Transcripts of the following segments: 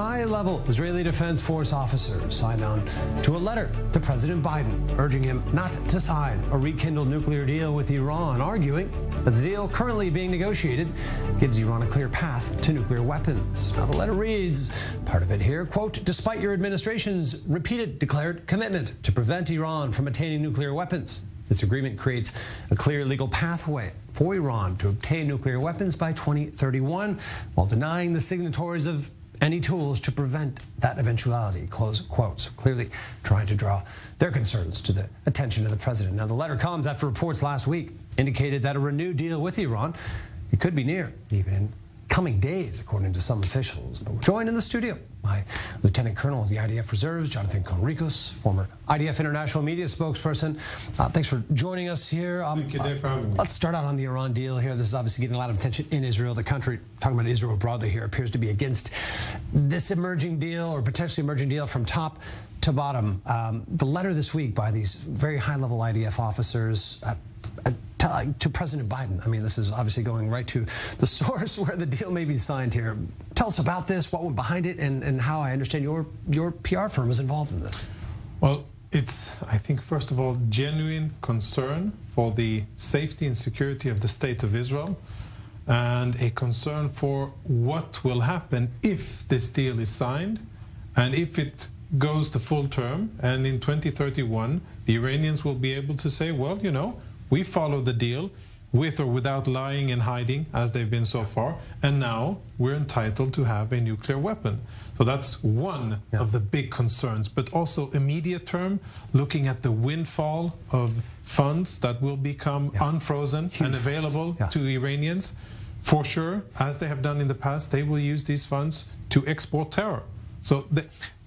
high-level Israeli Defense Force officers signed on to a letter to President Biden, urging him not to sign a rekindled nuclear deal with Iran, arguing that the deal currently being negotiated gives Iran a clear path to nuclear weapons. Now, the letter reads, part of it here, quote, despite your administration's repeated declared commitment to prevent Iran from attaining nuclear weapons, this agreement creates a clear legal pathway for Iran to obtain nuclear weapons by 2031, while denying the signatories of any tools to prevent that eventuality, close quotes, clearly trying to draw their concerns to the attention of the president. Now, the letter comes after reports last week indicated that a renewed deal with Iran, it could be near, even in coming days, according to some officials. But we're joined in the studio by Lieutenant Colonel of the IDF Reserves, Jonathan Conricus, former IDF International Media spokesperson. Thanks for joining us here. Thank you, Dave, for having me. Let's start out on the Iran deal here. This is obviously getting a lot of attention in Israel. The country, talking about Israel broadly here, appears to be against this emerging deal or potentially emerging deal from top to bottom. The letter this week by these very high-level IDF officers to President Biden. I mean, this is obviously going right to the source where the deal may be signed here. Tell us about this, what went behind it, and how I understand your PR firm was involved in this. Well, it's, I think, first of all, genuine concern for the safety and security of the state of Israel, and a concern for what will happen if this deal is signed and if it goes to full term, and in 2031, the Iranians will be able to say, well, you know, we follow the deal with or without lying and hiding, as they've been so far, and now we're entitled to have a nuclear weapon. So that's one of the big concerns, but also immediate term, looking at the windfall of funds that will become unfrozen and available to Iranians. For sure, as they have done in the past, they will use these funds to export terror. So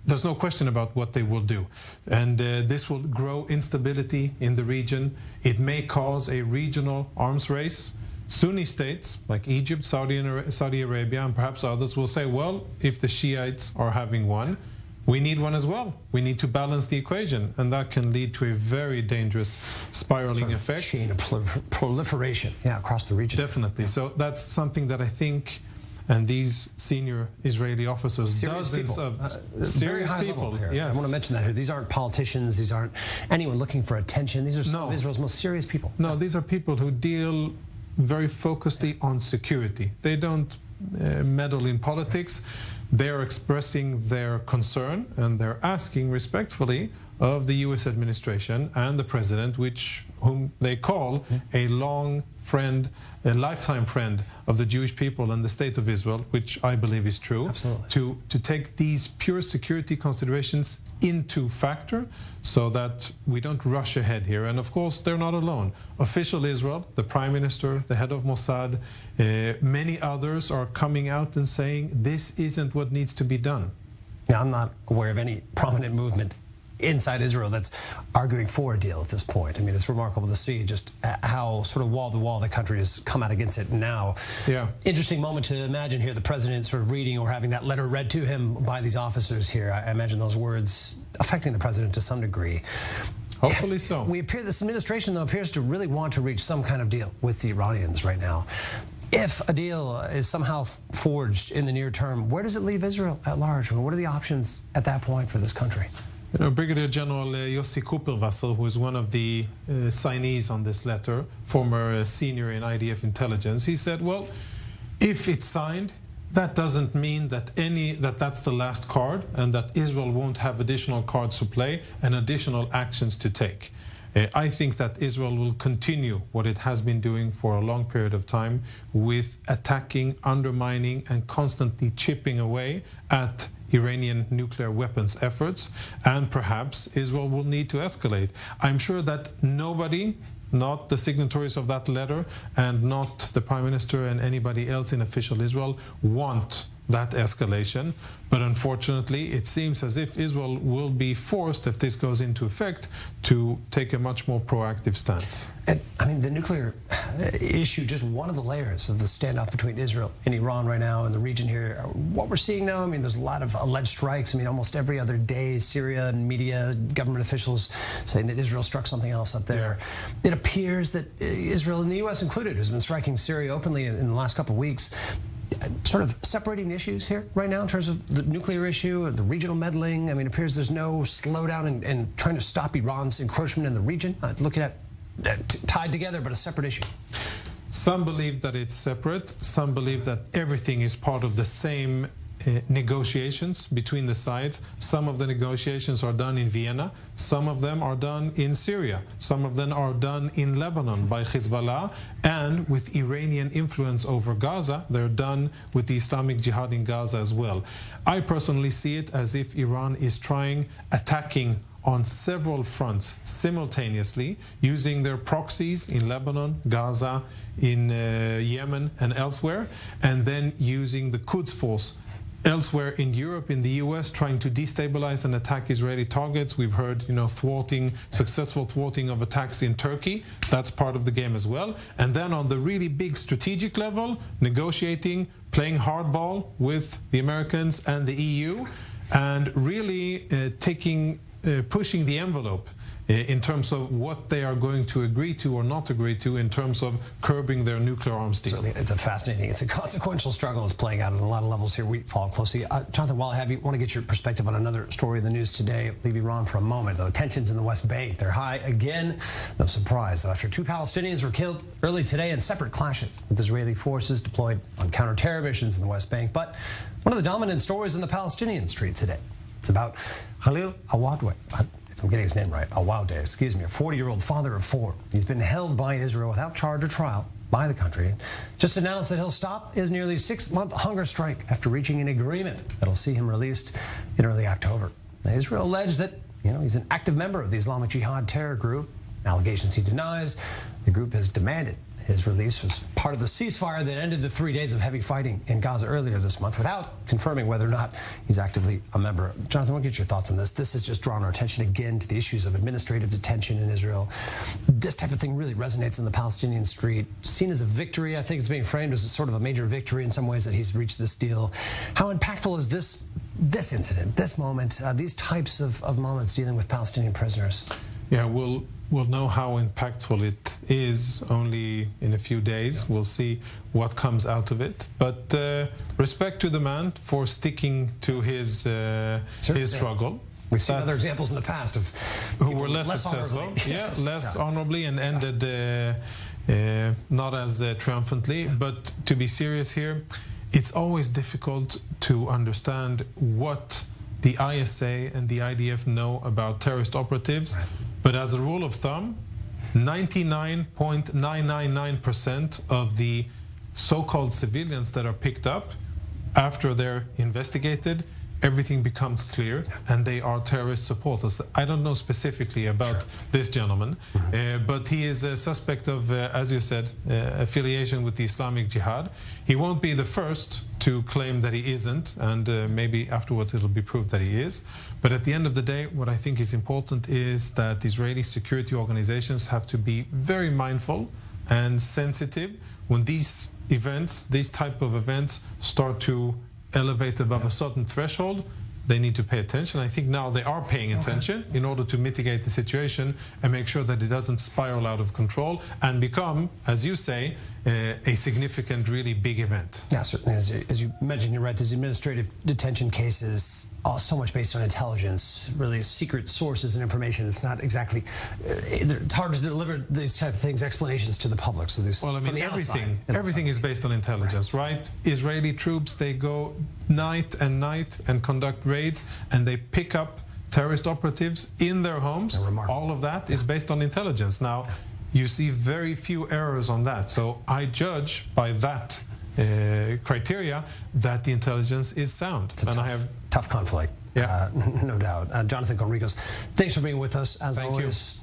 there's no question about what they will do. And this will grow instability in the region. It may cause a regional arms race. Sunni states like Egypt, Saudi Arabia, and perhaps others will say, well, if the Shiites are having one, we need one as well. We need to balance the equation. And that can lead to a very dangerous spiraling effect. Chain of proliferation across the region. Definitely. So that's something that I think, and these senior Israeli officers, dozens of serious people. Yes. I want to mention that here. These aren't politicians. These aren't anyone looking for attention. These are some of Israel's most serious people. No, these are people who deal very focusedly on security. They don't meddle in politics. They're expressing their concern, and they're asking respectfully of the U.S. administration and the president, whom they call a long friend, a lifetime friend of the Jewish people and the state of Israel, which I believe is true. Absolutely. To take these pure security considerations into factor so that we don't rush ahead here. And of course, they're not alone. Official Israel, the prime minister, the head of Mossad, many others are coming out and saying this isn't what needs to be done. Now, I'm not aware of any prominent movement inside Israel that's arguing for a deal at this point. I mean, it's remarkable to see just how sort of wall-to-wall the country has come out against it now. Yeah. Interesting moment to imagine here, the president sort of reading or having that letter read to him by these officers here. I imagine those words affecting the president to some degree. Hopefully so. This administration, though, appears to really want to reach some kind of deal with the Iranians right now. If a deal is somehow forged in the near term, where does it leave Israel at large? I mean, what are the options at that point for this country? You know, Brigadier General Yossi Cooperwasser, who is one of the signees on this letter, former senior in IDF intelligence, he said, well, if it's signed, that doesn't mean that that's the last card and that Israel won't have additional cards to play and additional actions to take. I think that Israel will continue what it has been doing for a long period of time with attacking, undermining, and constantly chipping away at Iranian nuclear weapons efforts, and perhaps Israel will need to escalate. I'm sure that nobody, not the signatories of that letter and not the Prime Minister and anybody else in official Israel, want that escalation. But unfortunately, it seems as if Israel will be forced, if this goes into effect, to take a much more proactive stance. And I mean, the nuclear issue, just one of the layers of the standoff between Israel and Iran right now in the region here. What we're seeing now, I mean, there's a lot of alleged strikes. I mean, almost every other day, Syria and media, government officials saying that Israel struck something else up there. Yeah. It appears that Israel, and the U.S. included, has been striking Syria openly in the last couple of weeks. sort of separating the issues here right now in terms of the nuclear issue and the regional meddling? I mean, it appears there's no slowdown in trying to stop Iran's encroachment in the region. Looking at tied together, but a separate issue. Some believe that it's separate. Some believe that everything is part of the same negotiations between the sides. Some of the negotiations are done in Vienna. Some of them are done in Syria. Some of them are done in Lebanon by Hezbollah, and with Iranian influence over Gaza, they're done with the Islamic Jihad in Gaza as well. I personally see it as if Iran is attacking on several fronts simultaneously, using their proxies in Lebanon, Gaza, in Yemen and elsewhere, and then using the Quds Force elsewhere in Europe, in the US, trying to destabilize and attack Israeli targets. We've heard, successful thwarting of attacks in Turkey. That's part of the game as well. And then on the really big strategic level, negotiating, playing hardball with the Americans and the EU, and really pushing the envelope in terms of what they are going to agree to or not agree to in terms of curbing their nuclear arms deal. Certainly, it's a consequential struggle. It's playing out on a lot of levels here. We follow closely. Jonathan, while I have you, I want to get your perspective on another story in the news today. Leave Iran for a moment, though. Tensions in the West Bank, they're high again. No surprise, after 2 Palestinians were killed early today in separate clashes with Israeli forces deployed on counter-terror missions in the West Bank. But one of the dominant stories in the Palestinian street today, it's about Khalil Awawdeh. I'm getting his name right, Awawdeh, excuse me, a 40-year-old father of 4. He's been held by Israel without charge or trial by the country. Just announced that he'll stop his nearly 6-month hunger strike after reaching an agreement that'll see him released in early October. Now, Israel alleged that, he's an active member of the Islamic Jihad terror group. Allegations he denies. The group has demanded his release was part of the ceasefire that ended the 3 days of heavy fighting in Gaza earlier this month, without confirming whether or not he's actively a member. Jonathan, I want to get your thoughts on this. This has just drawn our attention again to the issues of administrative detention in Israel. This type of thing really resonates in the Palestinian street. Seen as a victory, I think it's being framed as a sort of a major victory in some ways that he's reached this deal. How impactful is this incident, this moment, these types of moments dealing with Palestinian prisoners? Yeah, we'll know how impactful it is only in a few days. We'll see what comes out of it. But respect to the man for sticking to his struggle. We've seen other examples in the past of who were less successful, less honorably, and ended not as triumphantly. But to be serious here, it's always difficult to understand what the ISA and the IDF know about terrorist operatives. Right. But as a rule of thumb, 99.999% of the so-called civilians that are picked up, after they're investigated, everything becomes clear, and they are terrorist supporters. I don't know specifically about this gentleman, but he is a suspect of, as you said, affiliation with the Islamic Jihad. He won't be the first to claim that he isn't, and maybe afterwards it'll be proved that he is. But at the end of the day, what I think is important is that Israeli security organizations have to be very mindful and sensitive when these events, these type of events, start to elevate above a certain threshold. They need to pay attention. I think now they are paying attention in order to mitigate the situation and make sure that it doesn't spiral out of control and become, as you say, a significant, really big event. Yeah, certainly. As you mentioned, you're right, these administrative detention cases are so much based on intelligence, really secret sources and information. It's not exactly, it's hard to deliver these type of things, explanations to the public. So there's, well, I mean, everything is based on intelligence, right? Israeli troops, they go night and conduct raids, and they pick up terrorist operatives in their homes. All of that is based on intelligence. Now, you see very few errors on that. So I judge by that criteria that the intelligence is sound. It's a tough conflict, no doubt. Jonathan Conricus, thanks for being with us, as always.